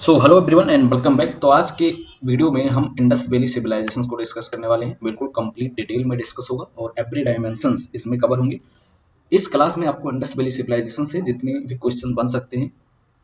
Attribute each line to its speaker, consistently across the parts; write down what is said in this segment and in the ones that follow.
Speaker 1: So hello everyone and welcome back. तो आज के वीडियो में हम इंडस वैली सिविलाइजेशन को डिस्कस करने वाले हैं। बिल्कुल कंप्लीट डिटेल में डिस्कस होगा और एवरी डायमेंशंस इसमें कवर होंगे। इस क्लास में आपको इंडस वैली सिविलाइजेशन से जितने भी क्वेश्चन बन सकते हैं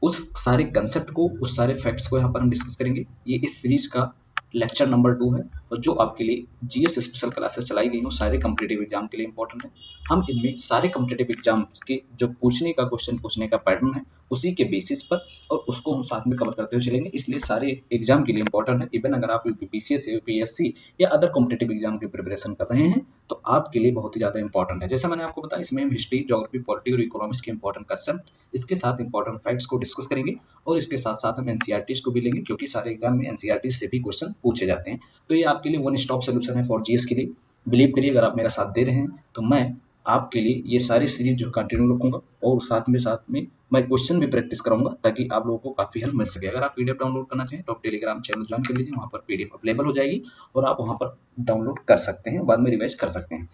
Speaker 1: उस सारे कंसेप्ट को, उस सारे फैक्ट्स को यहाँ पर हम डिस्कस करेंगे। ये इस सीरीज का लेक्चर नंबर 2 है और जो आपके लिए जीएस स्पेशल क्लासेस चलाई गई हैं सारे कॉम्पिटिटिव एग्जाम के लिए इंपॉर्टेंट है। हम इनमें सारे कॉम्पिटिटिव एग्जाम के जो पूछने का क्वेश्चन पूछने का पैटर्न है उसी के बेसिस पर और उसको हम साथ में कवर करते हुए चलेंगे, इसलिए सारे एग्जाम के लिए इंपॉर्टेंट है। इवन अगर आप यूपीपीसीएस यूपीएससी या अदर कॉम्पिटिटिव एग्जाम की प्रिपरेशन कर रहे हैं तो आपके लिए बहुत ही ज्यादा इंपॉर्टेंट है। जैसा मैंने आपको बताया, इसमें हम हिस्ट्री, ज्योग्राफी, पॉलिटी और इकोनॉमिक्स के इंपॉर्टेंट कंसेप्ट, इसके साथ इंपॉर्टेंट फैक्ट्स को डिस्कस करेंगे और इसके साथ साथ हम एनसीईआरटी को भी लेंगे क्योंकि सारे एग्जाम में एनसीईआरटी से भी क्वेश्चन पूछे जाते हैं। तो ये आपके लिए वन स्टॉप सोल्यूशन है फॉर जीएस के लिए। बिलीव करिए, अगर आप मेरा साथ दे रहे हैं तो मैं आपके लिए ये सारी सीरीज जो कंटिन्यू रखूंगा और साथ में मैं क्वेश्चन भी प्रैक्टिस कराऊंगा ताकि आप लोगों को काफी हेल्प मिल सके। अगर आप पीडीएफ डाउनलोड करना चाहें तो आप टेलीग्राम चैनल ज्वाइन कर लीजिए, वहां पर पीडीएफ अवेलेबल हो जाएगी और आप वहां पर डाउनलोड कर सकते हैं, बाद में रिवाइज कर सकते हैं।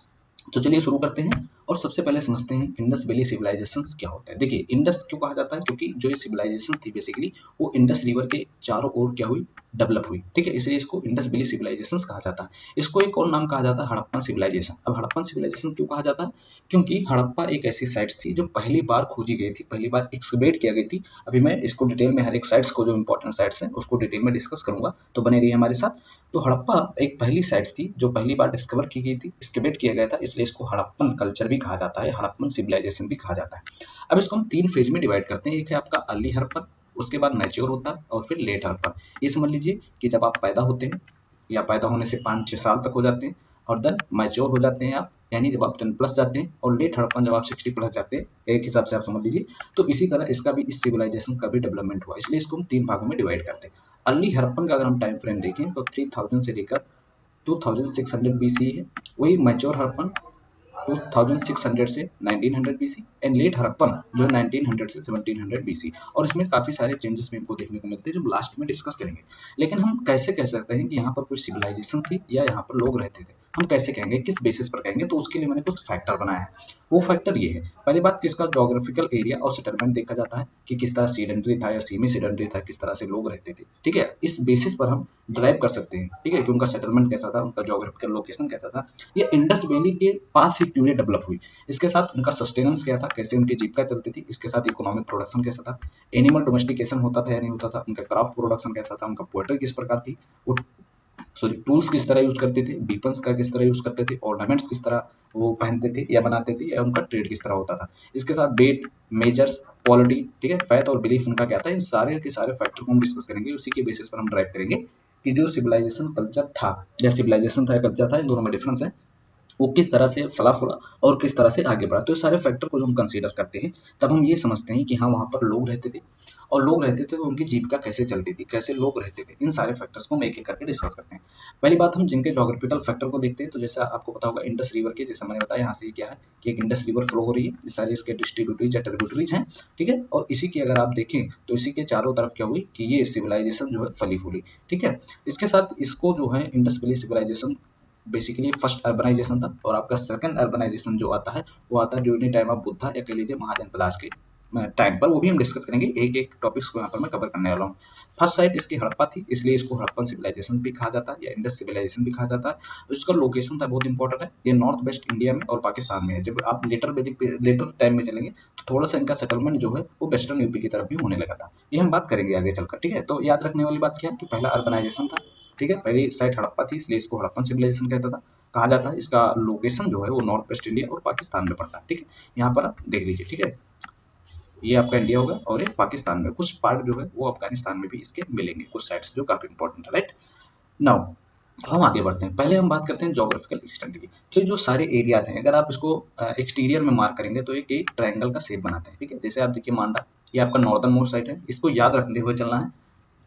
Speaker 1: तो चलिए शुरू करते हैं और सबसे पहले समझते हैं इंडस वैली सिविलाइजेशन क्या होता है। देखिए, इंडस क्यों कहा जाता है, क्योंकि जो ये सिविलाइजेशन थी बेसिकली वो इंडस रिवर के चारों ओर क्या हुई, डेवलप हुई। ठीक है, इसलिए इसको इंडस वैली सिविलाइजेशन कहा जाता है। इसको एक और नाम कहा जाता है हड़प्पन सिविलाइजेशन। अब हड़प्पन सिविलाइजेशन क्यों कहा जाता है, क्योंकि हड़प्पा एक ऐसी साइट थी जो पहली बार खोजी गई थी, पहली बार एक्सकवेट किया गई थी। अभी मैं इसको डिटेल में हर एक साइट्स को, जो इंपॉर्टेंट साइट्स हैं उसको डिटेल में डिस्कस करूंगा, तो बने रहिए हमारे साथ। तो हड़प्पा एक पहली साइट थी जो पहली बार डिस्कवर की गई थी, एक्सकेवेट किया गया था, इसलिए इसको हड़प्पन कल्चर भी कहा जाता है, हड़प्पन सिविलाइजेशन भी कहा जाता है। अब इसको हम 3 फेज में डिवाइड करते हैं। एक है आपका अर्ली हड़प्पन, उसके बाद मैच्योर होता है और फिर लेट हड़प्पन। ये समझ लीजिए कि जब आप पैदा होते हैं या पैदा होने से 5-6 साल तक हो जाते हैं और देन मैच्योर हो जाते हैं आप, यानी जब आप 10 प्लस जाते हैं, और लेट हड़प्पन जब आप 60 प्लस जाते हैं, एक हिसाब से आप समझ लीजिए। तो इसी तरह इसका भी, इस सिविलाइजेशन का भी डेवलपमेंट हुआ, इसलिए इसको हम 3 भागों में डिवाइड करते हैं। अर्ली हड़प्पन का अगर हम टाइम फ्रेम देखें तो 3000 से लेकर 2600 बीसी है। वही मैच्योर हड़प्पन 2600 से 1900 बीसी एंड लेट हड़प्पन जो है 1900 से 1700 बीसी। और इसमें काफी सारे चेंजेस भी हमको देखने को मिलते हैं जो लास्ट में डिस्कस करेंगे। लेकिन हम कैसे कह सकते हैं कि यहाँ पर कोई सिविलाइजेशन थी या यहाँ पर लोग रहते थे, हम कैसे कहेंगे, किस बेसिस पर कहेंगे, तो उसके लिए मैंने कुछ फैक्टर बनाया है। वो फैक्टर ये है, पहली बात कि इसका जोग्राफिकल एरिया और सेटलमेंट देखा जाता है कि किस तरह सीडेंट्री था या सेमी सीडेंट्री था, किस तरह से लोग रहते थे। ठीक है, इस बेसिस पर हम ड्राइव कर सकते हैं, ठीक है, कि उनका सेटलमेंट कैसा था, उनका जोग्राफिकल लोकेशन कैसा था, ये इंडस वैली के पास ही क्यों डेवलप हुई, इसके साथ उनका सस्टेनेंस क्या था, कैसे उनकी जीविका चलती थी, इसके साथ इकोनॉमिक प्रोडक्शन कैसा था, एनिमल डोमेस्टिकेशन होता था या नहीं होता था, उनका क्राफ्ट प्रोडक्शन कैसा था, उनका पोएट्री किस प्रकार थी, वो सॉरी टूल्स किस तरह यूज करते थे, वीपन्स का किस तरह यूज करते थे, ऑर्नामेंट्स किस तरह वो पहनते थे या बनाते थे, या उनका ट्रेड किस तरह होता था, इसके साथ वेट, मेजर्स, क्वालिटी, ठीक है, फैथ और बिलीफ उनका क्या था। इन सारे के सारे फैक्टर को हम डिस्कस करेंगे, उसी के बेसिस पर हम ड्राइव करेंगे कि जो सिविलाइजेशन कल्चर था, या सिविलाइजेशन था या कल्चर था, इन दोनों में डिफरेंस है, वो किस तरह से फला फूला और किस तरह से आगे बढ़ा। तो ये सारे फैक्टर को जो हम कंसीडर करते हैं तब हम ये समझते हैं कि हाँ, वहाँ पर लोग रहते थे और लोग रहते थे तो उनकी जीविका कैसे चलती थी, कैसे लोग रहते थे, इन सारे फैक्टर्स को हम एक एक करके डिस्कस करते हैं। पहली बात, हम जिनके जोग्राफिकल फैक्टर को देखते हैं, तो जैसा आपको पता होगा इंडस रिवर के, जैसा मैंने बताया यहाँ से क्या है कि एक इंडस रिवर फ्लो हो रही है, ये सारे इसके डिस्ट्रीब्यूटरीज या ट्रिब्यूटरीज हैं। ठीक है, और इसी की अगर आप देखें तो इसी के चारों तरफ क्या हुई कि ये सिविलाइजेशन जो है फली फूली। ठीक है, इसके साथ इसको जो है Indus valley civilisation basically first urbanisation था, और आपका सेकंड अर्बनाइजेशन जो आता है वो आता है ड्यूरिंग टाइम ऑफ बुद्धा या कह लीजिए महाजनपदास के टाइम पर। वो भी हम डिस्कस करेंगे, एक एक टॉपिक्स को यहाँ पर मैं कवर करने वाला हूँ। फर्स्ट साइट इसकी हड़प्पा थी, इसलिए इसको हड़प्पन सिविलाइजेशन भी कहा जाता है या इंडस सिविलाइजेशन भी कहा जाता है। इसका लोकेशन था बहुत इंपॉर्टेंट है, ये नॉर्थ वेस्ट इंडिया में और पाकिस्तान में है। जब आप लेटर टाइम में चलेंगे तो थोड़ा सा इनका सेटलमेंट जो है वो वेस्टर्न यूपी की तरफ भी होने लगा था, ये हम बात करेंगे आगे चलकर। ठीक है, तो याद रखने वाली बात क्या है कि पहला अर्बनाइजेशन था, ठीक है, पहली साइट हड़प्पा थी इसलिए इसको हड़प्पन सिविलाइजेशन कहता था, कहा जाता है। इसका लोकेशन जो है वो नॉर्थ वेस्ट इंडिया और पाकिस्तान में पड़ता है। ठीक है, यहाँ पर आप देख लीजिए। ठीक है, ये आपका इंडिया होगा और ये पाकिस्तान में, कुछ पार्ट जो है वो अफगानिस्तान में भी इसके मिलेंगे, कुछ साइट्स जो काफी इंपॉर्टेंट है। राइट नाउ हम आगे बढ़ते हैं, पहले हम बात करते हैं जोग्राफिकल एक्सटेंट की। तो जो सारे एरियाज हैं, अगर आप इसको एक्सटीरियर में मार्क करेंगे तो एक ट्रायंगल का शेप बनाते हैं। ठीक है, जैसे आप देखिए मांडा, ये आपका नॉर्दर्न मोस्ट साइड है, इसको याद रखते हुए चलना है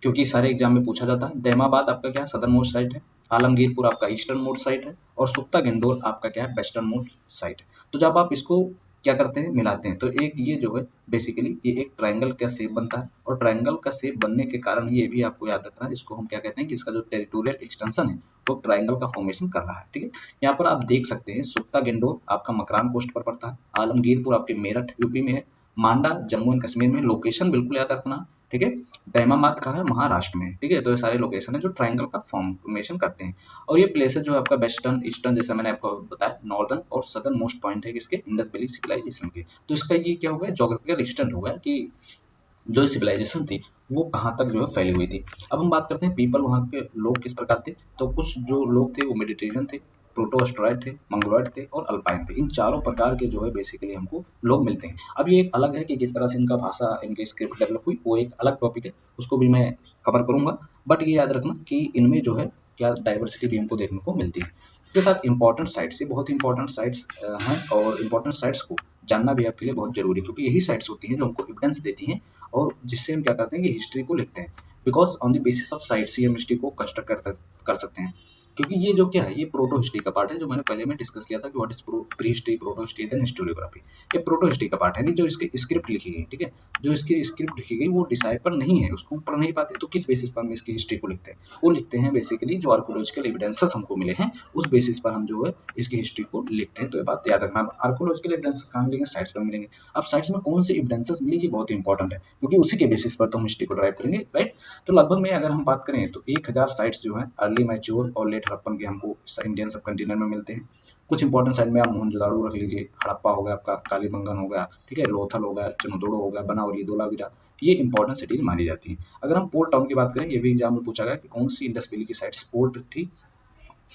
Speaker 1: क्योंकि सारे एग्जाम में पूछा जाता है। दैमाबाद आपका क्या सदर्न मोस्ट साइड है, आलमगीरपुर आपका ईस्टर्न मोस्ट साइड है, और सुक्ता गेंडोल आपका क्या है, वेस्टर्न मोस्ट साइड है। तो जब आप इसको क्या करते हैं, मिलाते हैं, तो एक ये जो है बेसिकली ये एक ट्रायंगल का शेप बनता है, और ट्रायंगल का शेप बनने के कारण ये भी आपको याद रखना है, इसको हम क्या कहते हैं कि इसका जो टेरिटोरियल एक्सटेंशन है वो ट्रायंगल का फॉर्मेशन कर रहा है। ठीक है, यहाँ पर आप देख सकते हैं सुक्ता गेंडोल आपका मकरान कोस्ट पर पड़ता है, आलमगीरपुर आपके मेरठ यूपी में है, मांडा जम्मू एंड कश्मीर में। लोकेशन बिल्कुल याद रखना, ठीक है। दहमामात कहाँ है, महाराष्ट्र में, ठीक है। तो ये सारे लोकेशन है जो ट्रायंगल का फॉर्मेशन करते हैं। और ये प्लेसेस जो है आपका वेस्टर्न ईस्टर्न, जैसा मैंने आपको बताया, नॉर्दर्न और सदर्न मोस्ट पॉइंट है किसके, इंडस वैली सिविलाइजेशन के। तो इसका ये क्या होगा, जोग्राफिकल एक्सटेंट होगा कि जो सिविलाइजेशन थी वो कहाँ तक जो है फैली हुई थी। अब हम बात करते हैं पीपल, वहाँ के लोग किस प्रकार थे। तो कुछ जो लोग थे वो मेडिटेरियन थे, प्रोटोस्ट्रॉइड थे, मंगोलॉइड थे और अल्पाइन थे। इन चारों प्रकार के जो है बेसिकली हमको लोग मिलते हैं। अब ये एक अलग है कि किस तरह से इनका भाषा, इनकी स्क्रिप्ट डेवलप हुई, वो एक अलग टॉपिक है, उसको भी मैं कवर करूंगा। बट ये याद रखना कि इनमें जो है क्या डाइवर्सिटी भी हमको देखने को मिलती है। इसके साथ इंपॉर्टेंट साइट्स, ये बहुत इंपॉर्टेंट साइट्स हैं, और इंपॉर्टेंट साइट्स को जानना भी आपके लिए बहुत जरूरी है, क्योंकि यही साइट्स होती हैं जो हमको एविडेंस देती हैं और जिससे हम क्या करते हैं कि हिस्ट्री को लिखते हैं। Because on the basis of sites ही हम हिस्ट्री को कंस्ट्रक्ट कर सकते हैं। क्योंकि ये जो क्या है, ये प्रोटो हिस्ट्री का पार्ट है, जो मैंने पहले में डिस्कस किया था कि what is pre history, proto history, then historiography. ये प्रोटो हिस्ट्री का पार्ट है, नहीं जो इसकी स्क्रिप्ट लिखी गई, ठीक है। जो इसकी स्क्रिप्ट लिखी गई वो डिसाइफर नहीं है, उसको पढ़ नहीं पाते, तो किस बेसिस पर हम इसकी हिस्ट्री को लिखते हैं, वो लिखते हैं बेसिकली जो आर्कोलॉजिकल एविडेंसेस हमको मिले हैं उस बेसिस पर हम जो है इसकी हिस्ट्री को लिखते हैं। तो ये बात याद रखना। आर्कोलॉजिकल एविडेंसेस कहाँ मिलेंगे, साइट्स पर मिलेंगे। अब साइट्स में कौन सी एविडेंसेस मिलेगी बहुत इंपॉर्टेंट है, क्योंकि उसी के बेसिस पर तो हम हिस्ट्री को ड्राइव करेंगे, राइट। तो लगभग में अगर हम बात करें तो 1000 साइट्स जो है अर्ली मैच्योर और लेट हड़प्पन के हमको इंडियन सब कंटिनेंट में मिलते हैं। कुछ इंपॉर्टेंट साइट में आप मोहनजोदाड़ो रख लीजिए, हड़प्पा हो गया आपका, कालीबंगन हो गया, ठीक है, लोथल हो गया, चनोदोड़ो हो गया, बनावली, धोलावीरा, ये इंपॉर्टेंट सिटीज मानी जाती हैं। अगर हम पोर्ट टाउन की बात करें, ये भी एग्जाम में पूछा गया कि कौन सी इंडस वैली की साइट्स पोर्ट थी,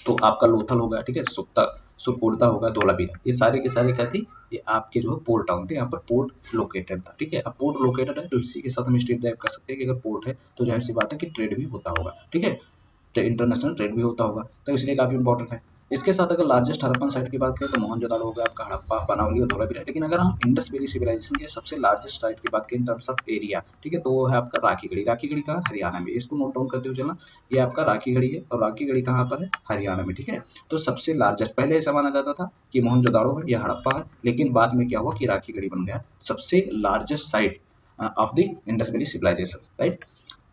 Speaker 1: तो आपका लोथल होगा, ठीक है, सुक्ता, सुरकोर्ता होगा, धोलावीरा, ये सारे के सारे क्या थी, ये आपके जो है पोर्ट टाउन थे, यहाँ पर पोर्ट लोकेटेड था, ठीक है। अब पोर्ट लोकेटेड है तो इसी के साथ हम स्टेट ड्राइव कर सकते हैं कि अगर पोर्ट है तो जाहिर सी बात है कि ट्रेड भी होता होगा, ठीक है, इंटरनेशनल ट्रेड भी होता होगा, तो इसलिए काफी इंपॉर्टेंट है। इसके साथ अगर लार्जेस्ट हड़प्पन साइट की बात करें तो मोहनजोदाड़ो हो गया आपका, हड़प्पा, बनावली और धोलावीरा। लेकिन अगर हम इंडस वैली सिविलाइजेशन के सबसे लार्जेस्ट साइट की बात करें इन टर्म्स ऑफ एरिया, ठीक है, तो वो है आपका राखीगढ़ी। राखीगढ़ी कहाँ, हरियाणा में, इसको नोट डाउन करते हुए चलना। ये आपका राखीगढ़ी है और राखीगढ़ी कहाँ पर है, हरियाणा में, ठीक है। तो सबसे लार्जेस्ट, पहले ऐसा माना जाता था कि मोहनजोदाड़ो है या हड़प्पा है, लेकिन बाद में क्या हुआ कि राखीगढ़ी बन गया सबसे largest site of the Indus valley civilisation, right.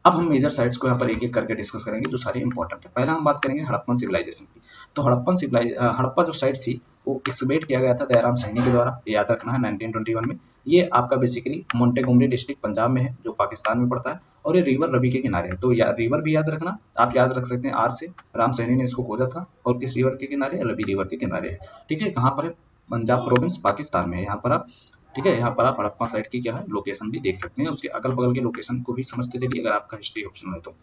Speaker 1: अब हम मेजर साइट्स को यहाँ पर एक एक करके डिस्कस करेंगे जो सारी इंपॉर्टेंट है। पहला हम बात करेंगे हड़प्पन सिविलाइजेशन की। तो हड़प्पा जो साइट थी वो एक्सकेवेट किया गया था दयाराम सैनी के द्वारा, याद रखना है, 1921 में। ये आपका बेसिकली मोंटेगोमरी डिस्ट्रिक्ट पंजाब में है, जो पाकिस्तान में पड़ता है, और ये रिवर रवि के किनारे है। तो रिवर भी याद रखना, आप याद रख सकते हैं आर से, राम सैनी ने इसको खोजा था, और किस रिवर के किनारे, रवि रिवर के किनारे है, ठीक है। कहाँ पर है, पंजाब प्रोविंस पाकिस्तान में, यहाँ पर आप, ठीक है, यहाँ पर आप हड़प्पा साइट की क्या है लोकेशन भी देख सकते हैं, उसके अगल बगल के लोकेशन को भी समझते चलिए अगर आपका हिस्ट्री ऑप्शन है तो।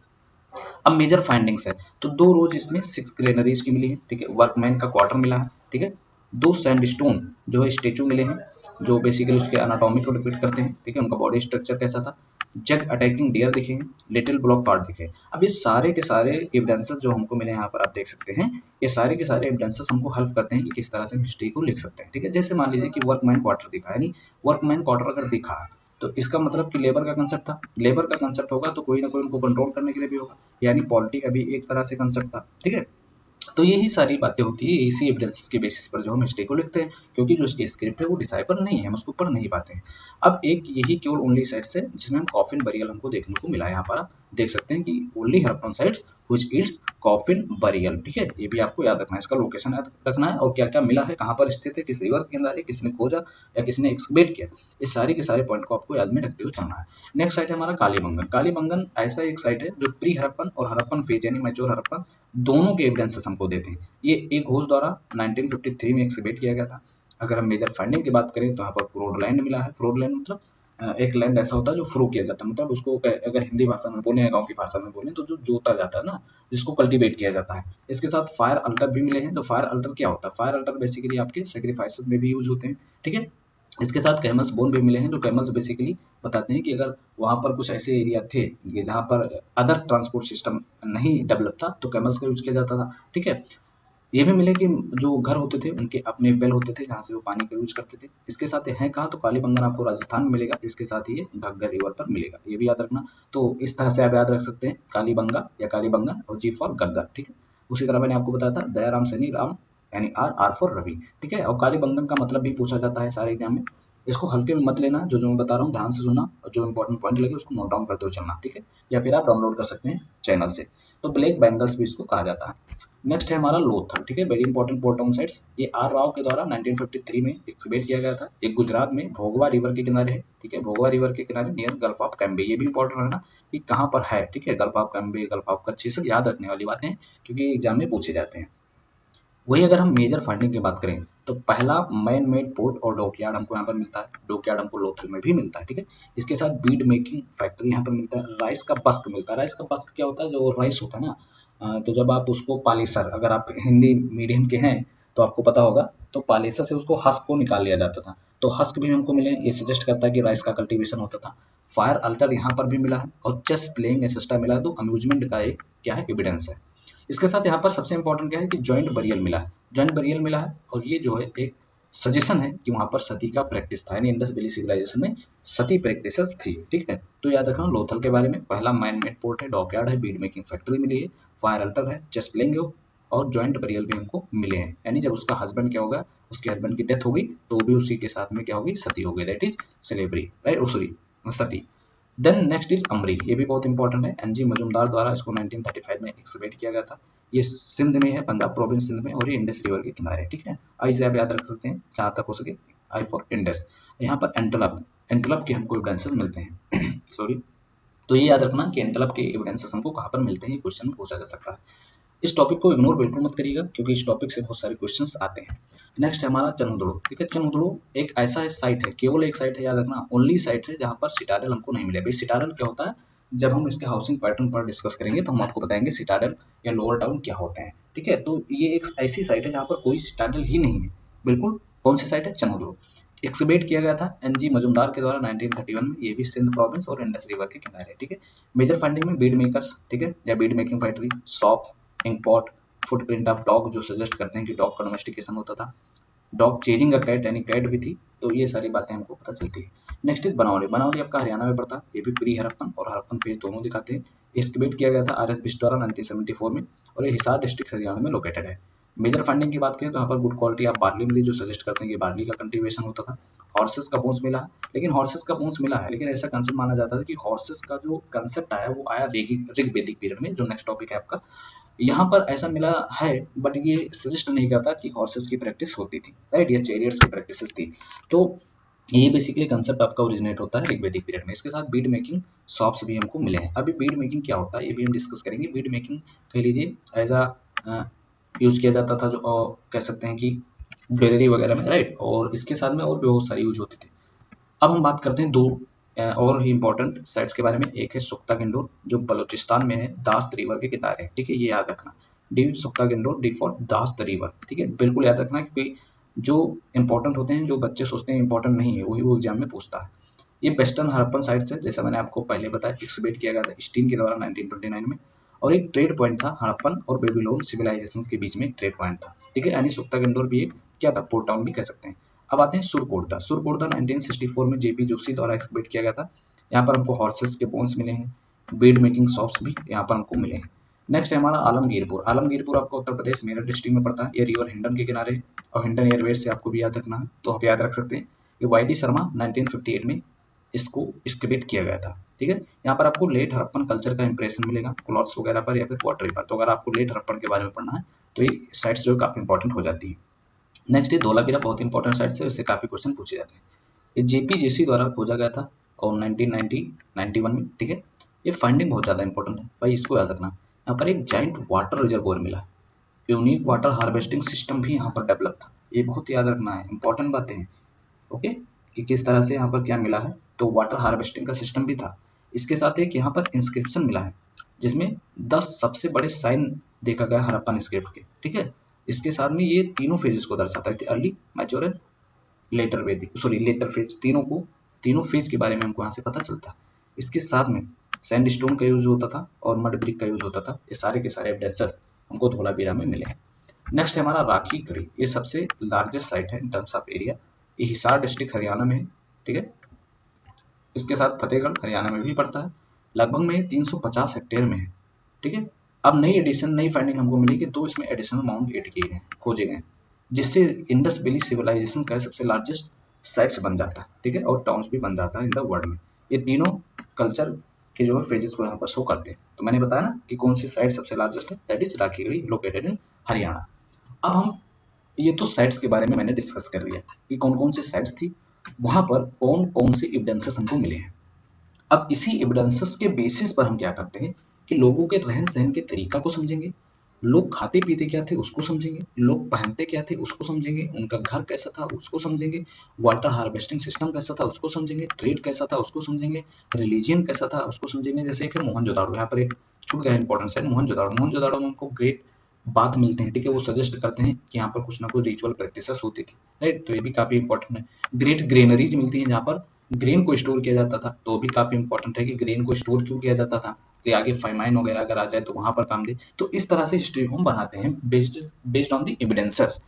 Speaker 1: अब मेजर फाइंडिंग्स है, तो 2 रोज इसमें 6 ग्रेनरीज की मिली है, ठीक है, वर्कमैन का क्वार्टर मिला है, ठीक है, 2 सैंडस्टोन जो है स्टेचू मिले हैं, जो बेसिकली उसके एनाटॉमी को डिपिक्ट करते हैं, ठीक है, उनका बॉडी स्ट्रक्चर कैसा था। जग अटैकिंग डियर दिखे हैं, लिटिल ब्लॉक पार्ट दिखे। अब ये सारे के सारे एविडेंसेस जो हमको मिले यहाँ पर आप देख सकते हैं, ये सारे के सारे एविडेंसेस हमको हेल्प करते हैं कि किस तरह से हिस्ट्री को लिख सकते हैं, ठीक है। जैसे मान लीजिए कि वर्कमैन क्वार्टर दिखा है, नहीं, वर्कमैन क्वार्टर अगर दिखा है तो इसका मतलब कि लेबर का कंसेप्ट था, लेबर का कंसेप्ट होगा तो कोई ना कोई उनको कंट्रोल करने के लिए भी होगा, यानी पॉलिटी का भी एक तरह से कंसेप्ट था, ठीक है। तो यही सारी बातें होती है, इसी एविडेंसेस के बेसिस पर जो हम हिस्ट्री को लिखते हैं, क्योंकि जो इसकी स्क्रिप्ट है वो डिसाइफर नहीं है, हम उसको पढ़ नहीं पाते हैं। अब एक यही केवल ओनली साइट्स है जिसमें हम कॉफिन बरियल हमको देखने को मिला है। यहाँ पर आप देख सकते हैं कि only Harappan sites which it's coffin burial, ठीक है, ये भी आपको याद रखना है, इसका लोकेशन याद रखना है, और क्या क्या मिला है, कहाँ पर स्थित है, किस रिवर के अंदर है, किसने खोजा या किसने एक्सकेवेट किया, इस सारे के सारे पॉइंट को आपको याद में रखते हुए चलना है। नेक्स्ट साइट है हमारा कालीबंगन। कालीबंगन ऐसा एक साइट है जो प्री हड़प्पन और हड़प्पन फेज यानी मैच्योर हड़प्पन दोनों के एविडेंसेस हमको देते हैं। ये एक घोष द्वारा 1953 में एक्सकेवेट किया गया था। अगर हम मेजर फाइंडिंग की बात करें तो यहाँ पर फ्रोड लैंड मिला है। फ्रोड लैंड मतलब एक लैंड ऐसा होता है जो फ्रो किया जाता है, मतलब उसको अगर हिंदी भाषा में बोले या गाँव की भाषा में बोले तो जो जोता जाता है ना, जिसको कल्टीवेट किया जाता है। इसके साथ फायर अल्टर भी मिले हैं। तो फायर अल्टर क्या होता है, फायर अल्टर बेसिकली आपके सेक्रीफाइसेस में भी यूज होते हैं, ठीक है। इसके साथ कैमल्स बोन भी मिले हैं। जो कैमल्स बेसिकली बताते हैं कि अगर वहाँ पर कुछ ऐसे एरिया थे जहाँ पर अदर ट्रांसपोर्ट सिस्टम नहीं डेवलप था तो कैमल्स का यूज किया जाता था, ठीक है। ये भी मिले कि जो घर होते थे उनके अपने वेल होते थे जहाँ से वो पानी का यूज करते थे। इसके साथ है कहाँ, तो कालीबंगन आपको राजस्थान में मिलेगा, इसके साथ ही ये घग्गर रिवर पर मिलेगा, ये भी याद रखना। तो इस तरह से आप याद रख सकते हैं कालीबंगा या कालीबंगन और जी फॉर घग्गर, ठीक है। उसी तरह मैंने आपको बताया था दयाराम सैनी, राम यानी आर, आर फॉर रवि, ठीक है। और कालीबंगन का मतलब भी पूछा जाता है सारे एग्जाम में। इसको हल्के में मत लेना, जो मैं बता रहा हूँ ध्यान से सुनना, और जो इंपॉर्टेंट पॉइंट लगे उसको नोट डाउन करते हुए चलना, ठीक है, या फिर आप डाउनलोड कर सकते हैं चैनल से। तो ब्लैक बैंगल्स भी इसको कहा जाता है। नेक्स्ट है हमारा लोथल, ठीक है, very important port town sites. ये आर राव के द्वारा 1953 में एक्सकवेट किया गया था। एक गुजरात में भोगवा रिवर के किनारे है, ठीक है, भोगवा रिवर के किनारे नियर गल्फ ऑफ कैम्बे। ये भी इंपॉर्टेंट है ना कि कहाँ पर है, ठीक है, gulf of Cambay, gulf of Kutch, ये सब याद रखने वाली बातें हैं क्योंकि एग्जाम में पूछे जाते हैं। वही अगर हम मेजर फाइंडिंग की बात करें तो पहला मैन मेड पोर्ट और डॉकयार्ड हमको यहाँ पर मिलता है। डॉकयार्ड हमको लोथल में भी मिलता है, ठीक है। इसके साथ बीड मेकिंग फैक्ट्री यहाँ पर मिलता है। राइस का बस्क मिलता है। राइस का बस्क क्या होता है, जो राइस होता है ना, तो जब आप उसको पालिसर, अगर आप हिंदी मीडियम के हैं तो आपको पता होगा, तो पालिसर से उसको हस्क को निकाल लिया जाता था। तो हस्क भी हमको मिले, ये सजेस्ट करता है कि राइस का कल्टीवेशन होता था। फायर अल्टर यहाँ पर भी मिला है और चेस प्लेइंग एसिस्टा मिला है, तो अम्यूजमेंट का एक क्या है, एविडेंस है। इसके साथ यहाँ पर सबसे इंपॉर्टेंट क्या है कि जॉइंट बरियल मिला है। जॉइंट बरियल मिला है और ये जो है एक सजेशन है कि वहां पर सती का प्रैक्टिस था, यानी इंडस वैली सिविलाइजेशन में सती प्रैक्टिसेस थी, ठीक है। तो याद रखना लोथल के बारे में, पहला मैन मेड पोर्ट है, डॉकयार्ड है, बीड मेकिंग फैक्ट्री मिली है, फायर अल्टर है, चेस प्लेइंग और जॉइंट बरियल भी हमको मिले हैं। यानी जब उसका हस्बैंड क्या होगा, उसके हस्बैंड की डेथ होगी तो भी उसी के साथ में क्या होगी, सती होगी, that is slavery, right, sorry, sati. Then next is अमरी, ये भी बहुत इंपॉर्टेंट है। एनजी मजूमदार द्वारा इसको 1935 में एक्सकवेट किया गया था। ये सिंध में है, पंजाब प्रोविंस सिंध में, और ये इंडस रिवर के किनारे, ठीक है। आई से आप याद रख सकते हैं जहाँ तक हो सके, आई फॉर इंडस। यहाँ पर एंटलप, एंटलप के हमको एविडेंसेस मिलते हैं सॉरी। तो ये याद रखना कि एंटलप के एविडेंसेस हमको कहाँ पर मिलते हैं, क्वेश्चन पूछा जा सकता है। इस टॉपिक को इग्नोर बिल्कुल मत करिएगा क्योंकि इस टॉपिक से बहुत सारे क्वेश्चंस आते हैं। नेक्स्ट है हमारा चनहुदड़ो, ठीक है। चनहुदड़ो एक ऐसा साइट है, केवल एक साइट है, याद रखना, ओनली साइट है जहाँ पर सिटाडल हमको नहीं मिले। भाई सिटाडल क्या होता है, जब हम इसके हाउसिंग पैटर्न पर डिस्कस करेंगे तो हम आपको बताएंगे सिटाडल या लोअर टाउन क्या होते हैं, ठीक है। तो ये एक ऐसी साइट है जहाँ पर कोई सिटाडल ही नहीं है, बिल्कुल। कौन सी साइट है, चनहुदड़ो। एक्सकवेट किया गया था एनजी मजूमदार के द्वारा 1931 में, ये भी सिंध प्रोविंस और इंडस रिवर के किनारे, ठीक है। मेजर फाइंडिंग में बीड मेकर्स, ठीक है, या bead making factory, shop, inkpot, footprint of dog जो सजेस्ट करते हैं कि डॉग का डोमेस्टिकेशन होता था, डॉग चेजिंग अ कैट यानी कैट भी थी। तो ये सारी बातें हमको पता चलती है। नेक्स्ट इज बनावली। बनावली आपका हरियाणा में पड़ता है। ये भी प्री हड़प्पन और हड़प्पन फेज दोनों दिखाते हैं। एक्सकवेट किया गया था आर एस बिस्ट द्वारा 1974 में और ये हिसार डिस्ट्रिक्ट हरियाणा में लोकेटेड है। मेजर फंडिंग की बात करें तो यहाँ पर गुड क्वालिटी ऑफ बार्ली मिली जो सजेस्ट करते हैं कि बार्ली का कल्टीवेशन होता था। हॉर्सेस का बोन्स मिला, लेकिन हॉर्सेस का बोन्स मिला है, लेकिन ऐसा कंसेप्ट माना जाता है कि हॉर्सेस का जो कंसेप्ट आया वो आया ऋग्वेदिक पीरियड में, जो नेक्स्ट टॉपिक है आपका। यहाँ पर ऐसा मिला है बट ये सजेस्ट नहीं करता कि हॉर्सेस की प्रैक्टिस होती थी, राइट, या चैरियट्स की प्रैक्टिस थी। तो ये बेसिकली कंसेप्ट आपका ओरिजिनेट होता है ऋग्वेदिक पीरियड में। इसके साथ बीड मेकिंग शॉप्स भी हमको मिले हैं। अभी बीड मेकिंग क्या होता है ये भी हम डिस्कस करेंगे। बीड मेकिंग कह लीजिए एज अ यूज किया जाता था, जो कह सकते हैं कि ज्वेलरी वगैरह में, राइट, और इसके साथ में और भी बहुत सारी यूज होती थी। अब हम बात करते हैं दो और ही इंपॉर्टेंट साइट्स के बारे में। एक है सुख्ता गिंडोर जो बलूचिस्तान में है, दास्त रिवर के किनारे, ठीक है, ये याद रखना। डी सुख्ता गिंडोर, डी फॉर दास्त रिवर, ठीक है, बिल्कुल याद रखना क्योंकि जो इंपॉर्टेंट होते हैं, जो बच्चे सोचते हैं इंपॉर्टेंट नहीं है, वही वो एग्जाम में पूछता है। ये वेस्टर्न हड़प्पन साइट्स है, जैसा मैंने आपको पहले बताया, एक्सकवेट किया गया था स्टीन के द्वारा 1929 में, और एक ट्रेड पॉइंट था हड़प्पन और बेबीलोन सिविलाइजेशन के बीच में एक ट्रेड पॉइंट था, ठीक है। यानी सुख्ता गिंडोर भी एक क्या था, पोर्ट टाउन भी कह सकते हैं। अब आते हैं सुरकोटदा। सुरकोटदा 1964 में जेपी जोशी द्वारा एक्सकवेट किया गया था। यहाँ पर हमको हॉर्सेस के बोन्स मिले हैं, बीड मेकिंग शॉप्स भी यहाँ पर हमको मिले हैं। नेक्स्ट है हमारा आलमगीरपुर। आलमगीरपुर आपका उत्तर प्रदेश मेरठ डिस्ट्रिक्ट में पड़ता है। ये रिवर हिंडन के किनारे और हिंडन एयरवेज से आपको भी याद रखना है, तो आप याद रख सकते हैं। ये वाई डी शर्मा 1958 में इसको एक्सकवेट किया गया था, ठीक है। यहाँ पर आपको लेट हड़प्पन कल्चर का इंप्रेशन मिलेगा क्लॉथ्स वगैरह पर या फिर पॉटरी पर। तो अगर आपको लेट हड़प्पन के बारे में पढ़ना है तो ये साइट्स जो है काफी इंपॉर्टेंट हो जाती है। नेक्स्ट है धोलावीरा, बहुत इंपॉर्टेंट साइट से, इससे काफी क्वेश्चन पूछे जाते हैं। ये जेपी जेसी द्वारा खोजा गया था और 1991 में, ठीक है। ये फाइंडिंग बहुत ज्यादा इंपॉर्टेंट है भाई, इसको याद रखना। यहाँ पर एक जाइंट वाटर रिजर्वोयर मिला, यूनिक वाटर हार्वेस्टिंग सिस्टम भी यहाँ पर डेवलप था। ये बहुत याद रखना है, इंपॉर्टेंट बातें हैं, ओके, कि किस तरह से यहाँ पर क्या मिला है। तो वाटर हार्वेस्टिंग का सिस्टम भी था। इसके साथ एक यहाँ पर इंस्क्रिप्शन मिला है जिसमें 10 सबसे बड़े साइन देखा गया हड़प्पन स्क्रिप्ट के, ठीक है। इसके साथ में ये तीनों फेजेस को दर्शाता है, अर्ली, मैच्योर, लेटर वैदिक, सॉरी लेटर फेज, तीनों फेज के बारे में हमको यहाँ से पता चलता है। इसके साथ में सैंडस्टोन का यूज होता था और मड ब्रिक का यूज होता था। ये सारे के सारे एविडेंसेस हमको धोलावीरा में मिले हैं। नेक्स्ट है हमारा राखी गढ़ी। ये सबसे लार्जेस्ट साइट है इन टर्म्स ऑफ एरिया। ये हिसार डिस्ट्रिक्ट हरियाणा में है, ठीक है। इसके साथ फतेहगढ़ हरियाणा में भी पड़ता है। लगभग में 350 हेक्टेयर में है, ठीक है। अब नई फाइंडिंग हमको मिली कि दो इसमें एडिशनल माउंट एड किए गए, खोजे गए, जिससे इंडस वैली सिविलाइजेशन का सबसे लार्जेस्ट साइट्स बन जाता है, ठीक है, और टाउन्स भी बन जाता है इन द वर्ल्ड में। ये तीनों कल्चर के जो है फेजेस को यहाँ पर शो करते हैं। तो मैंने बताया ना कि कौन सी साइट सबसे लार्जेस्ट है, that is Rakhigarhi, located in Haryana. अब हम ये तो साइट्स के बारे में मैंने डिस्कस कर लिया कि कौन कौन सी साइट्स थी, वहां पर कौन कौन से एविडेंसेस हमको मिले हैं। अब इसी एविडेंसेस के बेसिस पर हम क्या करते हैं कि लोगों के रहन सहन के तरीका को समझेंगे, लोग खाते पीते क्या थे उसको समझेंगे, लोग पहनते क्या थे उसको समझेंगे, उनका घर कैसा था उसको समझेंगे, वाटर हार्वेस्टिंग सिस्टम कैसा था उसको समझेंगे, ट्रेड कैसा था उसको समझेंगे, रिलीजियन कैसा था उसको समझेंगे। जैसे एक है मोहनजोदाड़ो, यहाँ पर एक छूट गया इंपॉर्टेंट साइड, मोहनजोदाड़ो। मोहनजोदाड़ो में हमको ग्रेट बात मिलते हैं, ठीक है, वो सजेस्ट करते हैं कि यहाँ पर कुछ ना कुछ रिचुअल प्रैक्टिसेस होती थी, राइट, तो ये भी काफी इंपॉर्टेंट है। ग्रेट ग्रेनरीज मिलती है जहाँ पर ग्रेन को स्टोर किया जाता था, तो भी काफी इंपॉर्टेंट है कि ग्रेन को स्टोर क्यों किया जाता था, तो आगे फाइमाइन वगैरह अगर आ जाए तो वहां पर काम दे। तो इस तरह से हिस्ट्री को हम बनाते हैं based based on the evidences.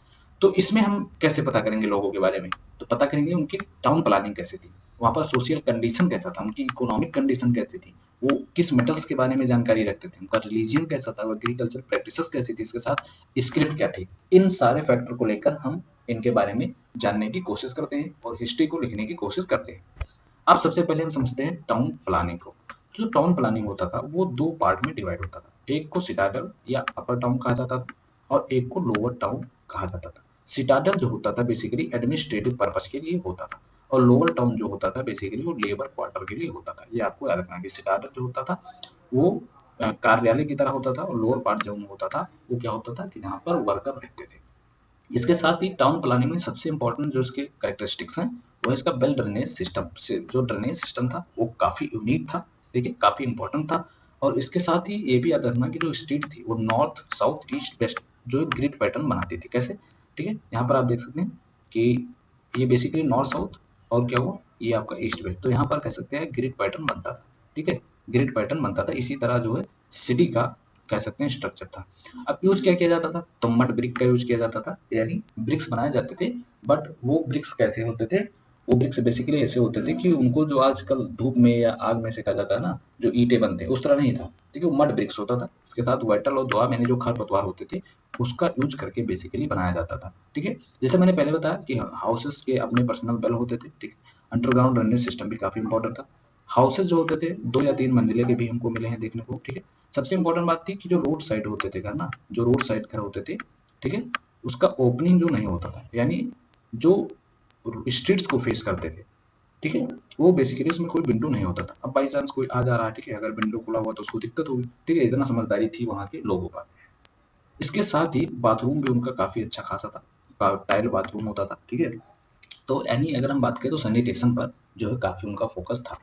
Speaker 1: तो इसमें हम कैसे पता करेंगे लोगों के बारे में, तो पता करेंगे उनकी टाउन प्लानिंग कैसी थी, वहाँ पर सोशल कंडीशन कैसा था, उनकी इकोनॉमिक कंडीशन कैसी थी, वो किस मेटल्स के बारे में जानकारी रखते थे, उनका रिलीजियन कैसा था, वो एग्रीकल्चर प्रैक्टिसेस कैसी थी, इसके साथ स्क्रिप्ट क्या थी। इन सारे फैक्टर को लेकर हम इनके बारे में जानने की कोशिश करते हैं और हिस्ट्री को लिखने की कोशिश करते हैं। अब सबसे पहले हम समझते हैं टाउन प्लानिंग को। तो जो टाउन प्लानिंग होता था वो दो पार्ट में डिवाइड होता था, एक को सिटाडल या अपर टाउन कहा जाता था और एक को लोअर टाउन कहा जाता था। सिटाडल जो होता था बेसिकली एडमिनिस्ट्रेटिव पर्पस के लिए होता था और लोअर टाउन जो होता था बेसिकली वो लेबर क्वार्टर के लिए होता था। ये आपको याद रखना कि सिटाडल जो होता था वो कार्यालय की तरह होता था और लोअर पार्ट जो होता था वो क्या होता था कि जहाँ पर वर्कर रहते थे। इसके साथ ही टाउन प्लानिंग में सबसे इंपॉर्टेंट जो इसके कैरेक्टरिस्टिक्स हैं वो है इसका वेल ड्रेनेज सिस्टम से, जो ड्रेनेज सिस्टम था वो काफी यूनिक था, ठीक है, काफी इंपॉर्टेंट था। और इसके साथ ही ये भी याद रखना कि जो स्ट्रीट थी वो नॉर्थ साउथ ईस्ट वेस्ट जो एक ग्रिड पैटर्न बनाती थी। कैसे, ठीक है, यहाँ पर आप देख सकते हैं कि ये बेसिकली नॉर्थ साउथ और क्या हुआ ये आपका ईस्ट वेस्ट, तो यहाँ पर कह सकते हैं ग्रिड पैटर्न बनता था, ठीक है, ग्रिड पैटर्न बनता था। इसी तरह जो है सिटी का कह सकते हैं स्ट्रक्चर था। अब यूज क्या किया जाता था, तो मड ब्रिक का यूज किया जाता था, यानी ब्रिक्स बनाए जाते थे। बट वो ब्रिक्स कैसे होते थे, वो ब्रिक्स बेसिकली ऐसे होते थे कि उनको जो आजकल धूप में या आग में सेका जाता है ना, जो ईंटें बनते हैं उस तरह नहीं था, ठीक है, वो मड ब्रिक्स होता था। इसके साथ वेटल और दोआ यानी जो खरपतवार होते थे उसका यूज करके बेसिकली बनाया जाता था, ठीक है। जैसे मैंने पहले बताया कि हाउसेस के अपने पर्सनल बेल होते थे, ठीक है, अंडरग्राउंड ड्रेनेज सिस्टम भी काफी इंपॉर्टेंट था। हाउसेस जो होते थे 2 या 3 मंजिले के भी हमको मिले हैं देखने को, ठीक है। सबसे इंपॉर्टेंट बात थी कि जो रोड साइड होते थे घर ना, जो रोड साइड घर होते थे, ठीक है, उसका ओपनिंग जो नहीं होता था, यानी जो स्ट्रीट्स को फेस करते थे, ठीक है, वो बेसिकली उसमें कोई विंडो नहीं होता था। अब बाई चांस कोई आ जा रहा है, ठीक है, अगर विंडो खुला हुआ तो उसको दिक्कत होगी, ठीक है, इतना समझदारी थी वहाँ के लोगों का। इसके साथ ही बाथरूम भी उनका काफी अच्छा खासा था, टाइल बाथरूम होता था, ठीक है। तो यानी अगर हम बात करें तो सैनिटेशन पर जो है काफी उनका फोकस था।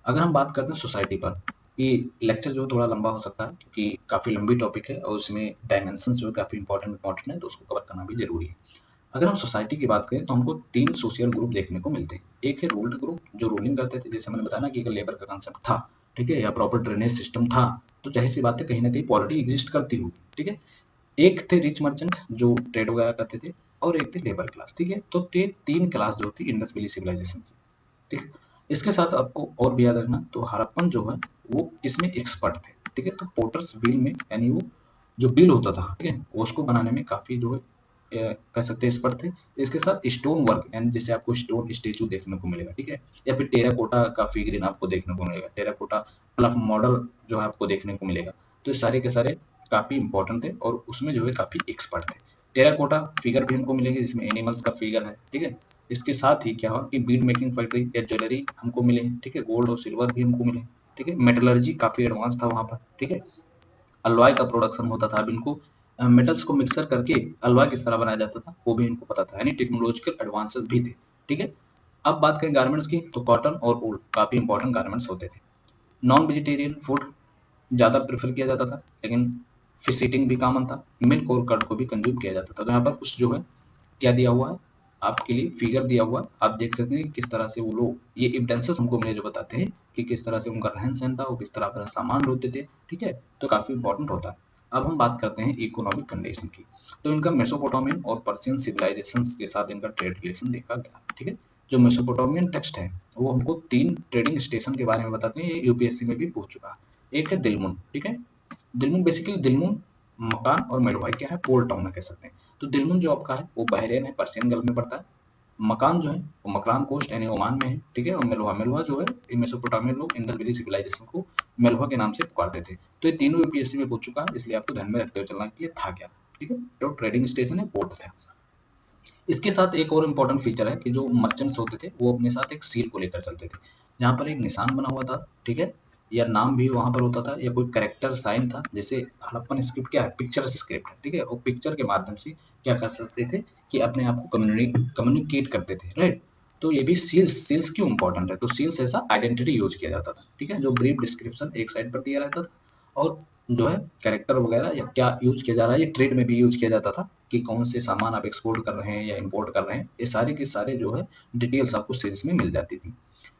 Speaker 1: अगर हम बात करते हैं सोसाइटी पर, ये लेक्चर जो है थोड़ा लंबा हो सकता है क्योंकि काफी लंबी टॉपिक है और उसमें डायमेंशन जो है काफी इंपॉर्टेंट है, तो उसको कवर करना भी जरूरी है। अगर हम सोसाइटी की बात करें तो हमको 3 सोशल ग्रुप देखने को मिलते हैं। एक है रूल्ड ग्रुप जो रूलिंग करते थे, जैसे मैंने बताया ना कि अगर लेबर का कंसेप्ट था, ठीक है, या प्रॉपर ड्रेनेज सिस्टम था, तो जाहिर सी बात है कहीं ना कहीं पॉलिटी एग्जिस्ट करती होगी, ठीक है। एक थे रिच मर्चेंट जो ट्रेड वगैरह करते थे और एक थे लेबर क्लास, ठीक है। तो ये 3 क्लास जो थी इंडस वैली सिविलाइजेशन की, ठीक है। इसके साथ आपको और भी याद रखना, तो हड़प्पन जो है वो इसमें एक्सपर्ट थे, ठीक है। तो पोर्टर्स व्हील में यानी वो जो बिल होता था, ठीक है, वो उसको बनाने में काफी जो है कह सकते हैं एक्सपर्ट थे। इसके साथ स्टोन वर्क यानी जैसे आपको स्टोन स्टेचू देखने को मिलेगा, ठीक है, या फिर टेराकोटा का फिगरिन आपको देखने को मिलेगा, टेराकोटा प्लफ मॉडल जो है आपको देखने को मिलेगा। तो ये सारे के सारे काफी इंपॉर्टेंट थे और उसमें जो है काफी एक्सपर्ट थे। टेराकोटा फिगर भी हमको मिलेंगे जिसमें एनिमल्स का फिगर है, ठीक है। इसके साथ ही क्या हुआ कि बीड मेकिंग फैक्ट्री या ज्वेलरी हमको मिले, ठीक है, गोल्ड और सिल्वर भी हमको मिले, ठीक है। मेटलर्जी काफी एडवांस था वहां पर, ठीक है। अलवाय का प्रोडक्शन होता था, अब इनको मेटल्स को मिक्सर करके अलवाय किस तरह बनाया जाता था वो भी इनको पता था, यानी टेक्नोलॉजिकल एडवांसेस भी थे, ठीक है। अब बात करें गारमेंट्स की, तो कॉटन और वूल काफी इंपॉर्टेंट गारमेंट्स होते थे। नॉन वेजिटेरियन फूड ज़्यादा प्रेफ़र किया जाता था, लेकिन फिश ईटिंग भी कॉमन था, मिल्क और कर्ड को भी कंज़्यूम किया जाता था। तो यहाँ पर कुछ जो है क्या दिया हुआ है, आपके लिए फिगर दिया हुआ है, आप देख सकते हैं कि किस तरह से वो लोग ये एविडेंसेस हमको मिले जो बताते हैं कि किस तरह से उनका रहन-सहन था, वो किस तरह अपना सामान ढोते थे, ठीक है? तो काफ़ी इम्पोर्टेंट होता है। अब हम बात करते हैं इकोनॉमिक कंडीशन की, तो इनका मेसोपोटामियन और पर्शियन सिविलाइजेशंस के साथ इनका ट्रेड रिलेशन देखा गया, ठीक है? जो मेसोपोटामियन टेक्स्ट है, वो हमको 3 ट्रेडिंग स्टेशन के बारे में बताते हैं, ये यूपीएससी में भी पूछ चुका है। एक है दिलमुन, ठीक है? दिलमुन बेसिकली दिलमुन, मकान और मेडवाई क्या है, पोर्ट टाउन है कह सकते हैं। तो दिलमुन जो आपका है वो बहरेन है, पर्शियन गल्फ में पड़ता है। मकान जो है वो मकरान कोस्ट यानी ओमान में है, ठीक है। और मेलुहा, मेलुहा जो है ये मेसोपोटामियन लोग इंडस वैली सिविलाइजेशन को मेलुहा के नाम से पुकारते थे। तो ये तीनों यूपीएससी में पूछ चुका है, इसलिए आपको ध्यान में रखते हुए चलना कि ये था क्या। ठीक है, जो ट्रेडिंग स्टेशन है पोर्ट था। इसके साथ एक और इम्पोर्टेंट फीचर है कि जो मर्चेंट्स होते थे वो अपने साथ एक सील को लेकर चलते थे, जहाँ पर एक निशान बना हुआ था, ठीक है, या नाम भी वहां पर होता था या कोई कैरेक्टर साइन था। जैसे हड़प्पन स्क्रिप्ट क्या है, पिक्चर स्क्रिप्ट है, ठीक है, वो पिक्चर के माध्यम से क्या कर सकते थे कि अपने आप को कम्युनिकेट करते थे, राइट। तो ये भी सील्स सील्स क्यों इंपॉर्टेंट है, तो सील्स ऐसा आइडेंटिटी यूज किया जाता था, ठीक है, जो ब्रीफ डिस्क्रिप्शन एक साइड पर दिया रहता था, और जो है कैरेक्टर वगैरह या क्या यूज किया जा रहा है, ये ट्रेड में भी यूज किया जाता था कि कौन से सामान आप एक्सपोर्ट कर रहे हैं या इंपोर्ट कर रहे हैं, ये सारे के सारे जो है डिटेल्स आपको सेल्स में मिल जाती थी।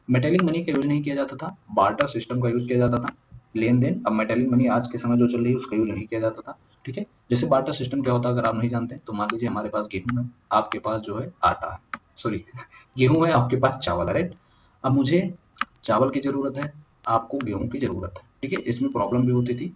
Speaker 1: मेटेलिक मनी का यूज नहीं किया जाता था, बार्टर सिस्टम का यूज किया जाता था, लेन देन। अब मेटेलिक मनी आज के समय जो चल रही है उसका यूज नहीं किया जाता था, ठीक है। जैसे बार्टर सिस्टम क्या होता है अगर आप नहीं जानते तो मान लीजिए हमारे पास गेहूं है, आपके पास जो है आटा है, सॉरी गेहूं है, आपके पास चावल है, राइट। अब मुझे चावल की जरूरत है, आपको गेहूं की जरूरत है, ठीक है, इसमें प्रॉब्लम भी होती थी।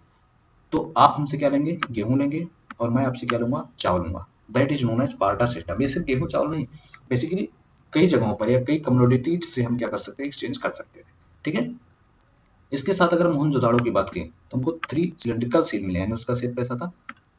Speaker 1: तो आप हमसे क्या लेंगे, गेहूं लेंगे, और मैं आपसे क्या लूंगा, चावल लूंगा। That is known as barter system. ये सिर्फ गेहूं चावल नहीं, बेसिकली कई जगहों पर या कई कम्योडिटी से हम क्या कर सकते हैं, एक्सचेंज कर सकते थे, ठीक है। इसके साथ अगर हम मोहनजोदाड़ो की बात करें तो हमको 3 सिलिंड्रिकल सील मिले, यानी उसका शेप कैसा था,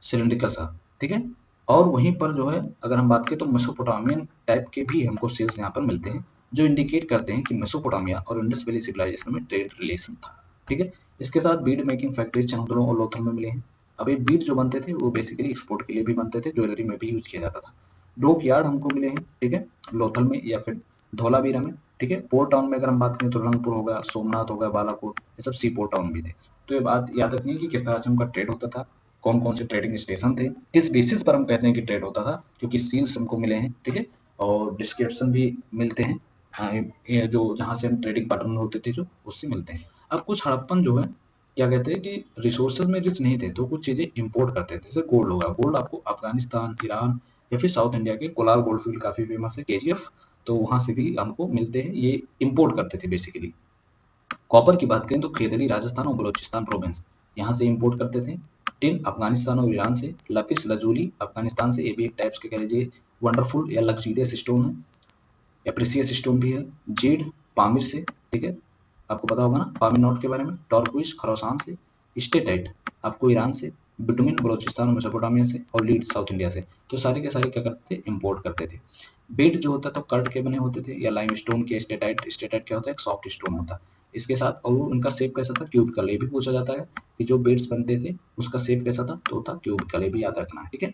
Speaker 1: सिलिंड्रिकल सा, ठीक है। और वहीं पर जो है अगर हम बात करें तो मेसोपोटामियन टाइप के भी हमको सील्स यहाँ पर मिलते हैं, जो इंडिकेट करते हैं कि मेसोपोटामिया और इंडस वैली सिविलाइजेशन में ट्रेड रिलेशन था, ठीक है। इसके साथ बीड मेकिंग फैक्ट्रीज चंद्रों और लोथल में मिले हैं। अब ये बीड जो बनते थे वो बेसिकली एक्सपोर्ट के लिए भी बनते थे, ज्वेलरी में भी यूज किया जाता था। डॉक यार्ड हमको मिले हैं, ठीक है, लोथल में या फिर धौलावीरा में, ठीक है। पोर्ट टाउन में अगर हम बात करें तो रंगपुर हो गया, सोमनाथ हो गया, बालाकोट, ये सब सी पोर्ट टाउन भी थे। तो ये बात याद रखनी है कि किस तरह से उनका ट्रेड होता था, कौन कौन से ट्रेडिंग स्टेशन थे, किस बेसिस पर हम कहते हैं कि ट्रेड होता था, क्योंकि सील्स हमको मिले हैं, ठीक है, और डिस्क्रिप्शन भी मिलते हैं। हाँ, ये जो जहाँ से हम ट्रेडिंग पैटर्न होते थे जो उससे मिलते हैं। अब कुछ हड़प्पन जो है क्या कहते हैं कि रिसोर्सेज में रिच नहीं थे तो कुछ चीजें इंपोर्ट करते थे, जैसे गोल्ड होगा, गोल्ड आपको अफगानिस्तान, ईरान या फिर साउथ इंडिया के कोलार गोल्ड फील्ड काफी फेमस है, केजीएफ, तो वहां से भी हमको मिलते हैं, ये इंपोर्ट करते थे बेसिकली। कॉपर की बात करें तो खेतड़ी राजस्थान और बलूचिस्तान प्रोविंस यहाँ से इंपोर्ट करते थे। टिन अफगानिस्तान और ईरान से, लफिस लजूरी अफगानिस्तान से, ये भी एक टाइप्स के कह लीजिए वंडरफुल या लग्जीरियस स्टोन है, या प्रीसियस स्टोन भी है। जेड पामिर से, ठीक है, आपको पता होगा ना पामिर नोट के बारे में। टॉर्क्विस खरोसान से, स्टेटाइट आपको ईरान से, बिटुमिन बलोचिस्तान और मेसोपोटामिया से, और लीड साउथ इंडिया से। तो सारे के सारे क्या करते थे, इंपोर्ट करते थे। बेड जो होता था कर्ड के बने होते थे या लाइम स्टोन के। स्टेटाइट, स्टेटाइट क्या होता है, एक सॉफ्ट स्टोन होता है। इसके साथ और उनका शेप कैसा था, क्यूब कले भी पूछा जाता है कि जो बेड्स बनते थे उसका शेप कैसा था, तो था क्यूब कले, भी याद रखना है, ठीक है।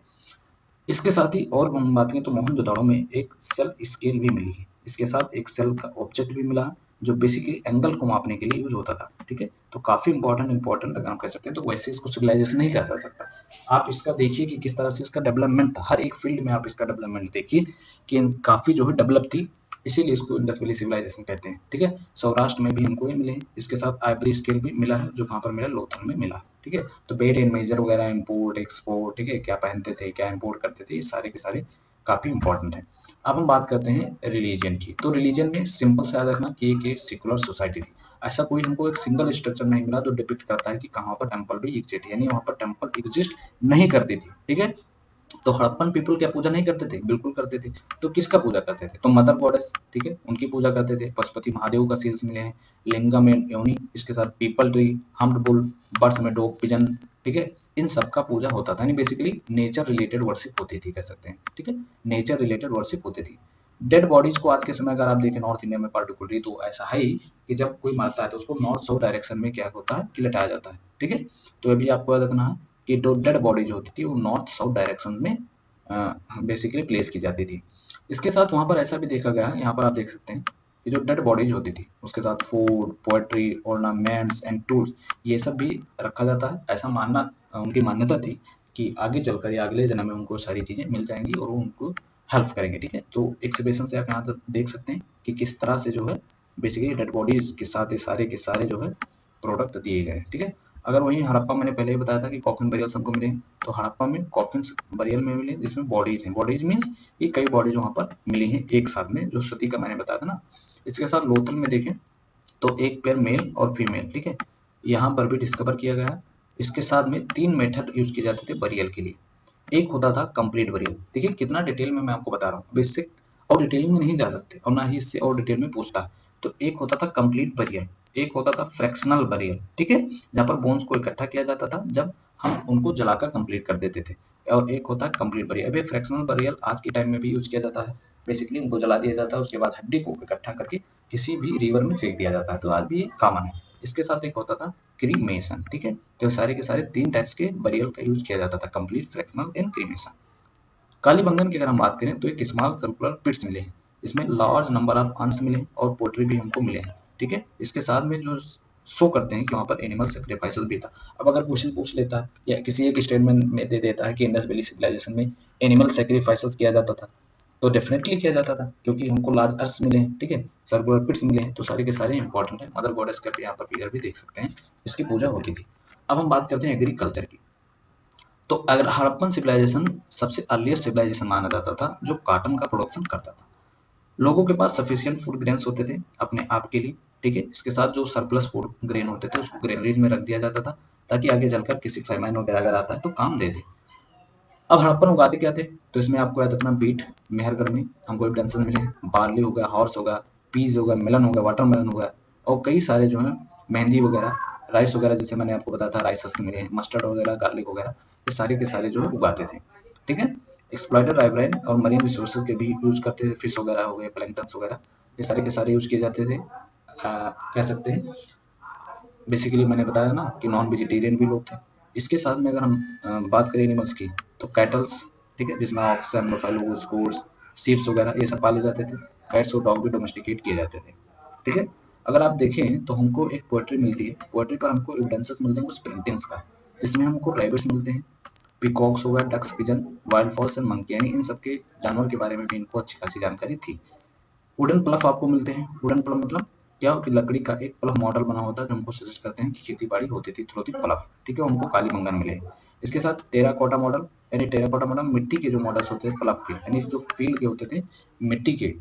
Speaker 1: इसके साथ ही और हम बात करें तो मोहनजोदाड़ो में एक सेल स्केल भी मिली है, इसके साथ एक सेल का ऑब्जेक्ट भी मिला है जो बेसिकली एंगल को मापने के लिए यूज होता था, ठीक है। तो काफी इंपॉर्टेंट अगर हम कह सकते हैं, तो वैसे इसको सिविलाइजेशन नहीं कहा जा सकता। आप इसका देखिए कि किस तरह से इसका डेवलपमेंट था, हर एक फील्ड में आप इसका डेवलपमेंट देखिए कि काफी जो है डेवलप थी, इसीलिए इसको इंडस वैली सिविलाइजेशन कहते हैं, ठीक है। सौराष्ट्र में भी हमको ये मिले हैं, इसके साथ आइवरी स्केल भी मिला है जो कहाँ पर मिला, लोथल में मिला, ठीक है। तो वेट एंड मेजर वगैरह, इंपोर्ट एक्सपोर्ट, ठीक है, क्या पहनते थे, क्या इंपोर्ट करते थे, ये सारे के सारे काफी इंपॉर्टेंट है। अब हम बात करते हैं रिलीजन की, तो रिलीजन में सिंपल से याद रखना कि एक सेकुलर सोसाइटी थी। ऐसा कोई हमको एक सिंगल स्ट्रक्चर नहीं मिला जो डिपिक्ट करता है कि कहाँ पर टेम्पल भी एग्जिस्ट, यानी वहाँ पर टेम्पल एग्जिस्ट नहीं करती थी, ठीक है। तो हड़प्पन पीपल क्या पूजा नहीं करते थे, बिल्कुल करते थे। तो किसका पूजा करते थे, तो मदर गॉडेस, ठीक है, उनकी पूजा करते थे। पशुपति महादेव का सील्स मिले हैं, लिंगम एंड योनि, इसके साथ people tree, humped bull, birds में डॉग, पिजन, ठीक है, इन सब का पूजा होता था। यानी बेसिकली नेचर रिलेटेड वर्शिप होती थी, कह सकते हैं, ठीक है, नेचर रिलेटेड वर्शिप होती थी। डेड बॉडीज को आज के समय अगर आप देखें नॉर्थ इंडिया में पार्टिकुलरली, तो ऐसा है ही कि जब कोई मरता है तो उसको नॉर्थ साउथ डायरेक्शन में क्या होता है कि लटाया जाता है, ठीक है। तो अभी आपको याद रखना है कि जो डेड बॉडी जो होती थी वो नॉर्थ साउथ डायरेक्शन में बेसिकली प्लेस की जाती थी। इसके साथ वहाँ पर ऐसा भी देखा गया है, यहाँ पर आप देख सकते हैं कि जो डेड बॉडीज होती थी उसके साथ food, poetry, ornaments and tools, ये सब भी रखा जाता है। ऐसा मानना उनकी मान्यता थी कि आगे चलकर या अगले जन्म में उनको सारी चीजें मिल जाएंगी और वो उनको हेल्प करेंगे, ठीक है। तो एक्सिबिशन से आप यहाँ तक देख सकते हैं कि किस तरह से जो है बेसिकली डेड बॉडीज के साथ ये सारे के सारे जो है प्रोडक्ट दिए गए हैं, ठीक है। अगर वहीं हड़प्पा मैंने पहले ही बताया था कि कॉफिन बरियल सबको मिले, तो हड़प्पा में कॉफिन बरियल में मिले जिसमें बॉडीज हैं। बॉडीज मीन्स ये कई बॉडीज वहां पर मिली हैं एक साथ में, जो सती का मैंने बताया था ना। इसके साथ लोथल में देखें तो एक पेयर मेल और फीमेल, ठीक है, यहाँ पर भी डिस्कवर किया गया है। इसके साथ में 3 मेथड यूज किए जाते थे बरियल के लिए। एक होता था कंप्लीट बरियल, देखिए कितना डिटेल में मैं आपको बता रहा हूँ, बेसिक और डिटेलिंग में नहीं जा सकते और ना ही इससे और डिटेल में पूछता है। तो एक होता था कंप्लीट बरियल, एक होता था फ्रैक्शनल बरियल, ठीक है, जहाँ पर बोन्स को इकट्ठा किया जाता था जब हम उनको जलाकर कंप्लीट कर देते थे। और एक होता है कंप्लीट बरियल। अब ये फ्रैक्शनल बरियल आज के टाइम में भी यूज किया जाता है। बेसिकली उनको जला दिया जाता है, उसके बाद हड्डी को इकट्ठा करके किसी भी रिवर में फेंक दिया जाता है, तो आज भी ये कॉमन है। इसके साथ एक होता था क्रीमेशन, ठीक है। तो सारे के सारे 3 टाइप्स के बरियल का यूज किया जाता था, complete, fractional and cremation. Kalibangan की अगर हम बात करें तो एक स्मॉल सर्कुलर पिट्स मिले हैं, इसमें लार्ज नंबर ऑफ अंश मिले हैं और पोट्री भी हमको मिले हैं, ठीक है। इसके साथ में जो शो करते हैं कि वहाँ पर एनिमल सेक्रीफाइसेस भी था। अब अगर क्वेश्चन पूछ लेता है या किसी एक स्टेटमेंट में दे देता है कि इंडस वैली सिविलाइजेशन में एनिमल सेक्रीफाइसेस किया जाता था, तो डेफिनेटली किया जाता था, क्योंकि हमको लार्ज अर्थ मिले हैं, ठीक है, सर्कुलर पिट्स मिले हैं, तो सारे के सारे इंपॉर्टेंट है। मदर गॉडेस का भी यहाँ पर फिगर भी देख सकते हैं, इसकी पूजा होती थी। अब हम बात करते हैं एग्रीकल्चर की। तो अगर हड़प्पन सिविलाइजेशन सबसे अर्लीस्ट सिविलाइजेशन माना जाता था जो कॉटन का प्रोडक्शन करता था। लोगों के पास सफिशिएंट फूड ग्रेन्स होते थे अपने आप के लिए, ठीक है। इसके साथ जो सरप्लस फूड ग्रेन होते थे उसको ग्रेनरीज में रख दिया जाता था, ताकि आगे चलकर किसी फैमाइन वगैरह अगर आता है तो काम दे दे। अब हड़प्पन उगाते क्या थे, तो इसमें आपको याद रखना बीट, मेहरगढ़ में हमको एविडेंसेस मिले, बार्ली हो गया, हॉर्स होगा, पीज होगा, मेलन होगा, वाटरमेलन होगा, और कई सारे जो है मेहंदी वगैरह, राइस वगैरह, जैसे मैंने आपको बताया था राइस हस्क मिले, मस्टर्ड वगैरह, गार्लिक वगैरह, ये सारे के सारे जो है उगाते थे, ठीक है। एक्सप्लॉइटर राइवराइन और मरीन रिसोर्सेज के भी यूज करते थे, फिश वगैरह हो गए, प्लैंक्टन्स वगैरह, ये सारे के सारे यूज किए जाते थे। कह सकते हैं बेसिकली मैंने बताया ना कि नॉन वेजिटेरियन भी लोग थे। इसके साथ में अगर हम बात करें एनिमल्स की, तो कैटल्स, ठीक है, जिसमें ऑक्सन, बफेलो, गोट्स, शीप्स वगैरह ये सब पाले जाते थे। कैट्स और डॉग भी डोमेस्टिकेट किए जाते थे, ठीक है। अगर आप देखें तो हमको एक पोएट्री मिलती है, पोएट्री पर हमको एविडेंसेस मिलते हैं कुछ पेंटिंग्स का, जिसमें हमको रैबिट्स मिलते हैं, पीकॉक्स हो गया, ducks, pigeon, wild fowls and monkey, यानी इन सबके जानवर के बारे में भी इनको अच्छी खासी जानकारी थी। वुडन प्लफ आपको मिलते हैं। वुडन प्लफ मतलब क्या हो कि लकड़ी का एक प्लफ मॉडल बना होता है जो हमको सजेस्ट करते हैं कि खेती बाड़ी होती थी थ्रू दी प्लफ, ठीक है, उनको कालीबंगन मिले। इसके साथ टेराकोटा मॉडल, यानी टेराकोटा मॉडल मिट्टी के जो मॉडल्स होते हैं प्लफ के, यानी जो फील्ड के होते थे मिट्टी के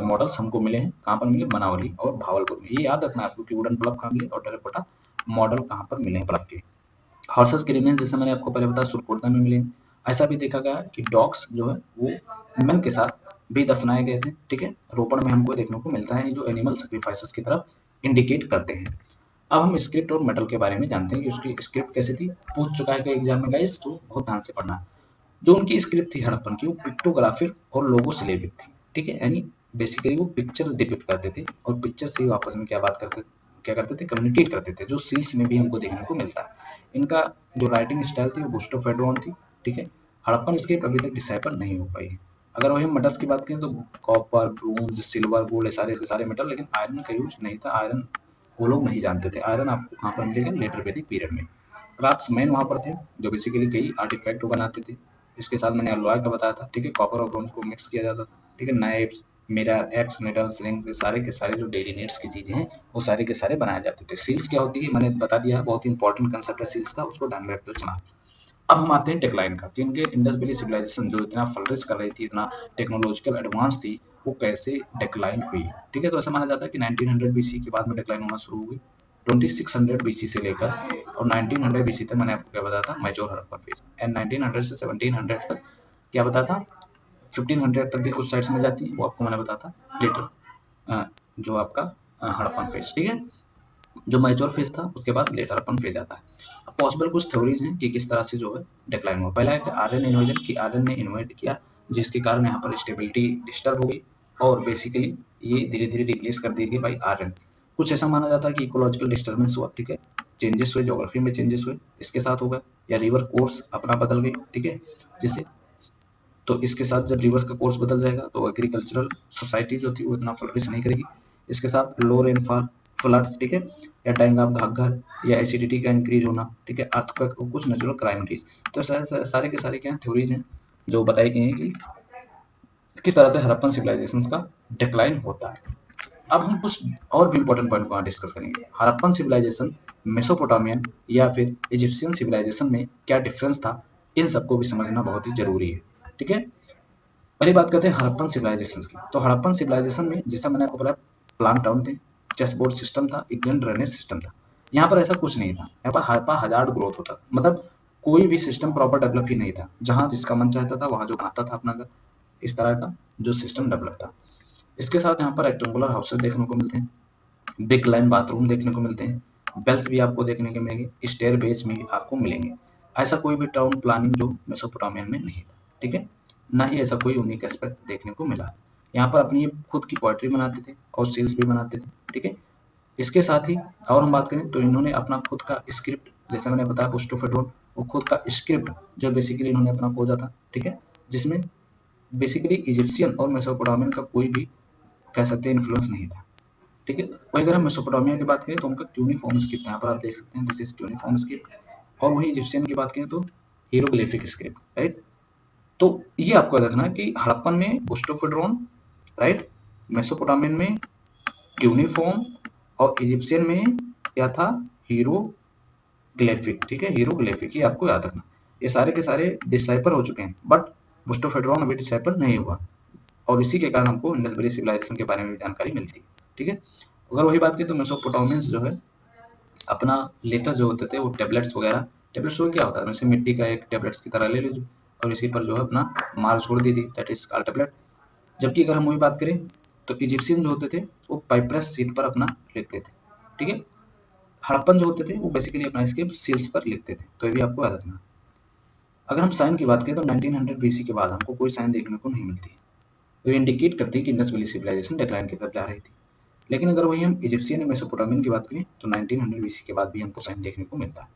Speaker 1: मॉडल्स हमको मिले हैं। कहाँ पर मिले, बनावली और भावलपुर में। ये याद रखना है आपको कि वुडन प्लफ कहाँ मिले और टेराकोटा मॉडल कहाँ पर मिले हैं प्लफ के। हॉर्सेस के रिमेन्स जैसे मैंने आपको पहले बताया सुरकोटदा में मिले। ऐसा भी देखा गया कि डॉग्स जो है वो ह्यूमन के साथ भी दफनाए गए थे, ठीक है। रोपड़ में हमको देखने को मिलता है, जो एनिमल सेक्रीफाइसेस की तरफ इंडिकेट करते हैं। अब हम स्क्रिप्ट और मेटल के बारे में जानते हैं कि उसकी स्क्रिप्ट कैसी थी। पूछ चुका है एग्जाम में गाइस, तो बहुत ध्यान से पढ़ना। जो उनकी स्क्रिप्ट थी हड़प्पन की, वो पिक्टोग्राफिक और लोगो सिलेबिक थी, ठीक है, यानी बेसिकली वो पिक्चर डिपिक्ट करते थे और पिक्चर से ही आपस में क्या करते थे, कम्युनिकेट करते थे, जो सील्स में भी हमको देखने को मिलता है। इनका जो राइटिंग स्टाइल थी वो गुस्टो फेड्रोन थी, ठीक है। हड़प्पन स्क्रिप्ट अभी तक डिसाइफर नहीं हो पाई है। अगर वही मेटल्स की बात करें तो कॉपर, ब्रोंज, सिल्वर, गोल्ड, सारे के सारे मेटल, लेकिन आयरन का यूज नहीं था। आयरन वो लोग नहीं जानते थे। आयरन आपको कहाँ पर मिलेगा, लेटर वैदिक पीरियड में। क्राफ्ट्समैन वहाँ पर थे जो बेसिकली कई आर्टिफैक्ट बनाते थे। इसके साथ मैंने अलॉय का बताया था, ठीक है, कॉपर और ब्रोंज को मिक्स किया जाता था, ठीक है। Knifes, mirror, x, metal, slings, ये सारे के सारे जो डेली नीड्स की चीजें हैं वो सारे के सारे बनाए जाते थे। सील्स क्या होती है मैंने बता दिया, बहुत ही इंपॉर्टेंट कंसेप्ट है सील्स का, उसको ध्यान में रखते चलना। अब हम आते हैं डिक्लाइन का, कि इनके इंडस वैली सिविलाइजेशन जो इतना फ्लरिश कर रही थी, इतना टेक्नोलॉजिकल एडवांस थी, वो कैसे डिक्लाइन हुई, ठीक है। तो ऐसा माना जाता है कि 1900 बीसी के बाद में डिक्लाइन होना शुरू हुई। 2600 बीसी से लेकर और 1900 बीसी तक मैंने आपको क्या बताया था, मैच्योर हड़प्पन फेज, एंड 1900 से 1700 तक क्या बताया था, 1500 तक भी कुछ साइट्स में जाती है, वो आपको मैंने बताया था लेटर, जो आपका हड़प्पन फेज, ठीक है। जो मैच्योर फेज था उसके बाद लेटर अपन फेज आता है। अब पॉसिबल कुछ थ्योरीज हैं कि किस तरह से जो है डिक्लाइन हुआ। पहला है कि आर्यन इन्वेजन, की आर्यन ने इन्वेट किया, जिसके कारण यहाँ पर स्टेबिलिटी डिस्टर्ब हो गई और बेसिकली ये धीरे धीरे रिप्लेस कर दी गई बाई आर्यन। कुछ ऐसा माना जाता है कि इकोलॉजिकल डिस्टर्बेंस हुआ, ठीक है, चेंजेस हुए, ज्योग्राफी में चेंजेस हुए, इसके साथ होगा, या रिवर कोर्स अपना बदल गई, ठीक है, जिससे तो इसके साथ जब रिवर्स का कोर्स बदल जाएगा तो एग्रीकल्चरल सोसाइटी जो थी वो इतना फ्लरिश नहीं करेगी। इसके साथ लो रेनफॉल, फ्लड्स, ठीक है, या टाइम ऑफ घाघर, या एसिडिटी का इंक्रीज होना, ठीक है, अर्थक्वेक और कुछ नेचुरल क्लाइमेटीज। तो सारे के सारे क्या थ्योरीज हैं जो बताई गई हैं कि किस तरह से हड़प्पन सिविलाइजेशन का डिक्लाइन होता है। अब हम कुछ और भी इंपॉर्टेंट पॉइंट को डिस्कस करेंगे। हड़प्पन सिविलाइजेशन, मेसोपोटामियन या फिर इजिप्शियन सिविलाइजेशन में क्या डिफरेंस था, इन सबको भी समझना बहुत ही जरूरी है, ठीक है। पहली बात करते हैं हड़प्पन सिविलाइजेशन की। तो हड़प्पन सिविलाइजेशन में जैसा मैंने आपको बताया, प्लान टाउन थे, चेस बोर्ड सिस्टम था, एक ड्रेनेज सिस्टम था। यहाँ पर ऐसा कुछ नहीं था, यहाँ पर हड़प्पा हजार्ड ग्रोथ होता था, मतलब कोई भी सिस्टम प्रॉपर डेवलप ही नहीं था। जहाँ जिसका मन चाहता था वहाँ जो बनाता था अपना घर, इस तरह का जो सिस्टम डेवलप था। इसके साथ यहाँ पर रेक्टेंगुलर हाउसेस देखने को मिलते हैं, बिग लाइन बाथरूम देखने को मिलते हैं, बेल्स भी आपको देखने को मिलेंगे, स्टेयर बेस भी आपको मिलेंगे। ऐसा कोई भी टाउन प्लानिंग जो मेसोपोटामियन में नहीं था, ठीक है, ना ही ऐसा कोई यूनिक एस्पेक्ट देखने को मिला। यहाँ पर अपनी खुद की पोएट्री बनाते थे और सील्स भी बनाते थे, ठीक है। इसके साथ ही और हम बात करें तो इन्होंने अपना खुद का स्क्रिप्ट, जैसे मैंने बताया पुस्टोफेड्रोन, वो खुद का स्क्रिप्ट जो बेसिकली इन्होंने अपना खोजा था, ठीक है, जिसमें बेसिकली इजिप्शियन और मेसोपोटामियन का कोई भी कह सकते हैं इन्फ्लुएंस नहीं था, ठीक है। वही अगर हम मेसोपोटामिया की बात करें तो उनका क्यूनिफॉर्म स्क्रिप्ट यहाँ पर आप देख सकते हैं, दिस इज क्यूनिफॉर्म स्क्रिप्ट। और वही इजिप्शियन की बात करें तो हीरोग्लिफिक स्क्रिप्ट, राइट। तो ये आपको याद रखना है कि हड़प्पन में पुस्टोफेड्रोन, राइट, मेसोपोटामियन में क्यूनिफॉर्म और इजिप्शियन में क्या था, हीरोग्लिफिक, ठीक है, हीरोग्लिफिक, ये आपको याद रखना। ये सारे के सारे डिसाइफर हो चुके हैं, बट पुस्टोफेड्रोन अभी डिसाइफर नहीं हुआ, और इसी के कारण हमको इंडस वैली सिविलाइजेशन के बारे में भी जानकारी मिलती है, ठीक है। अगर वही बात करें तो मेसोपोटामियंस जो है अपना लेटर जो होते थे वो टेबलेट्स वगैरह, टेबलेट्स वो क्या होता है, वैसे मिट्टी का एक टेबलेट्स की तरह ले लीजिए और इसी पर जो है अपना मार छोड़ दी थी, दैट इज कॉल्ड टेबलेट। जबकि अगर हम वही बात करें तो इजिप्शियन जो होते थे वो पाइपरस शीट पर अपना लिखते थे, ठीक है। हड़प्पन जो होते थे वो बेसिकली अपना स्क्रिप्ट सील्स पर लिखते थे, तो ये भी आपको याद रखना। अगर हम साइन की बात करें तो 1900 बीसी के बाद हमको कोई साइन देखने को नहीं मिलती, तो ये इंडिकेट करती है कि इंडस वैली सिविलाइजेशन डिक्लाइन की तरफ जा रही थी। लेकिन अगर वही हम इजिप्शियन या मेसोपोटामियन की बात करें तो 1900 बीसी के बाद भी हमको साइन देखने को मिलता है।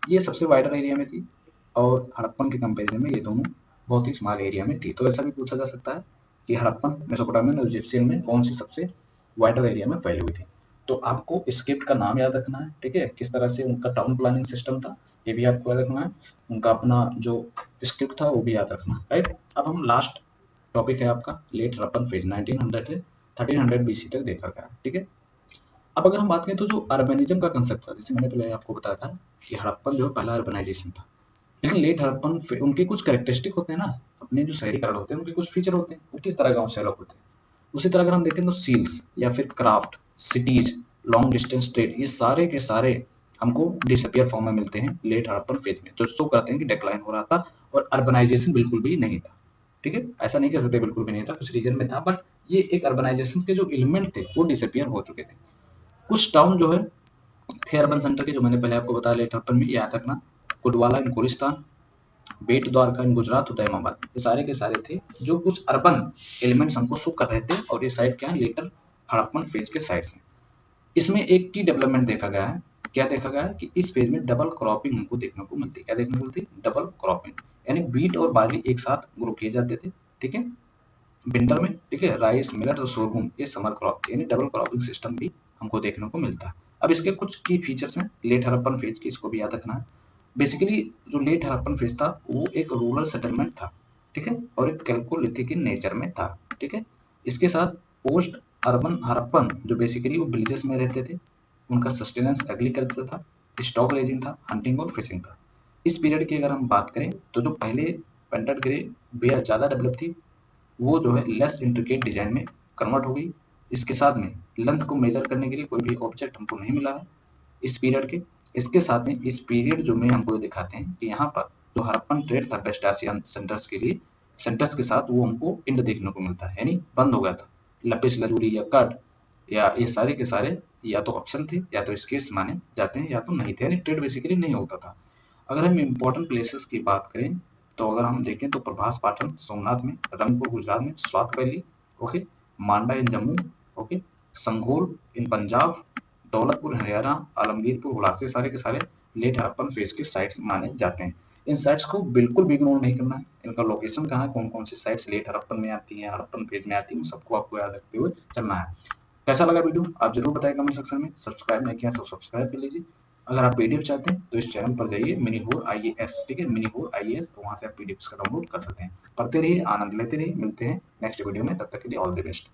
Speaker 1: ये सबसे वाइडर एरिया में थी और हड़प्पन के कंपैरिजन में ये दोनों बहुत ही स्मॉल एरिया में थी। तो ऐसा भी पूछा जा सकता है कि हड़प्पन, मेसोपोटामियन और इजिप्शियन में कौन सी सबसे वाइडर एरिया में फैली हुई थी। तो आपको स्क्रिप्ट का नाम याद रखना है, ठीक है, किस तरह से उनका टाउन प्लानिंग सिस्टम था ये भी आपको याद रखना है, उनका अपना जो स्क्रिप्ट था वो भी याद रखना, राइट। अब हम लास्ट टॉपिक है आपका लेट हड़प्पन फेज 1900 से 1300 बीसी तक देखा गया, ठीक है। अब अगर हम बात करें तो जो अर्बनिज्म का कंसेप्ट था, जैसे मैंने पहले आपको बताया था कि हड़प्पन जो है पहला अर्बनाइजेशन था, लेकिन लेट हड़प्पन उनके कुछ कैरेक्टरिस्टिक होते हैं ना, अपने जो शहरीकरण होते हैं उनके कुछ फीचर होते हैं, वो किस तरह गाँव से अलग होते हैं। उसी तरह अगर हम देखें तो सील्स या फिर craft, cities, long distance trade, ये सारे के सारे हमको डिसअपियर फॉर्म में मिलते हैं लेट हड़प्पन फेज में, जो शो करते हैं कि डिक्लाइन हो रहा था और अर्बनाइजेशन बिल्कुल भी नहीं था, ठीक है। ऐसा नहीं कह सकते बिल्कुल भी नहीं था, कुछ रीजन में था, बट ये एक अर्बनाइजेशन के जो एलिमेंट थे वो डिसअपियर हो चुके थे। कुछ टाउन जो है थे अर्बन सेंटर के, जो मैंने पहले आपको बताया लेट हड़प्पन में, याद रखना, कुडवाला इन कोलिस्तान, बेट द्वारका इन गुजरात, उदयमाबाद, ये सारे के सारे थे जो कुछ अर्बन एलिमेंट्स हमको शो कर रहे थे, और ये साइड क्या है, लेटर हड़प्पन फेज के साइड से। इसमें एक की डेवलपमेंट देखा गया है, क्या देखा गया है कि इस फेज में डबल क्रॉपिंग हमको देखने को मिलती है। क्या देखने को मिलती है, डबल क्रॉपिंग, यानी बीट और बार्ली एक साथ ग्रो किए जाते थे, ठीक है, विंटर में, ठीक है, राइस, मिलेट और सोरगुम ये समर क्रॉप, यानी डबल क्रॉपिंग सिस्टम भी हमको देखने को मिलता है। अब इसके कुछ की फीचर्स हैं लेट हड़प्पन फेज की, इसको भी याद रखना है। बेसिकली जो लेट हड़प्पन फेज था वो एक रूरल सेटलमेंट था, ठीक है, और एक कैल्कोलिथिक इन नेचर में था, ठीक है। इसके साथ पोस्ट अर्बन हड़प्पन जो बेसिकली वो विलेजेस में रहते थे, उनका सस्टेनेंस एग्रीकल्चर था, स्टॉक रेजिंग था, हंटिंग और फिशिंग था। इस पीरियड की अगर हम बात करें तो जो पहले पेंटेड ग्रे बेयर ज़्यादा डेवलप थी, वो जो है लेस इंट्रिकेट डिजाइन में कन्वर्ट हो गई। इसके साथ में लेंथ को मेजर करने के लिए कोई भी ऑब्जेक्ट हमको नहीं मिला है इस पीरियड के। इसके साथ में इस पीरियड जो में हमको दिखाते हैं कि यहाँ पर जो हड़प्पन ट्रेड था वेस्ट एशियन सेंटर्स के लिए, सेंटर्स के साथ वो हमको इंड देखने को मिलता है, यानी बंद हो गया था। लपिस लजूरी या कट या ये सारे के सारे या तो ऑप्शन थे या तो स्केर्स माने जाते हैं या तो नहीं थे, यानी ट्रेड बेसिकली नहीं होता था। अगर हम इम्पोर्टेंट प्लेसेस की बात करें तो अगर हम देखें तो प्रभास पाटन सोमनाथ में, रंगपुर गुजरात में, स्वात वैली, ओके, मांडा इन जम्मू, ओके, संघोल इन पंजाब, दौलतपुर हरियाणा, आलमगीरपुर हुलासे सारे के सारे लेट हड़प्पन फेज के साइट्स माने जाते हैं। इन साइट्स को बिल्कुल भी इग्नोर नहीं करना है, इनका लोकेशन कहाँ है, कौन कौन सी साइट्स लेट हड़प्पन में आती हैं, हड़प्पन फेज में आती हैं, सबको आपको याद रखते हुए चलना है। कैसा लगा वीडियो आप जरूर बताएं कमेंट सेक्शन में। सब्सक्राइब नहीं किया तो सब्सक्राइब कर लीजिए। अगर आप पीडीएफ चाहते हैं तो इस चैनल पर जाइए, मिनी होर आईएएस, ठीक है, मिनी होर आईएएस, तो वहां से आप पीडीएफ का डाउनलोड कर सकते हैं। पढ़ते रहिए, आनंद लेते रहिए, मिलते हैं नेक्स्ट वीडियो में, तब तक के लिए ऑल द बेस्ट।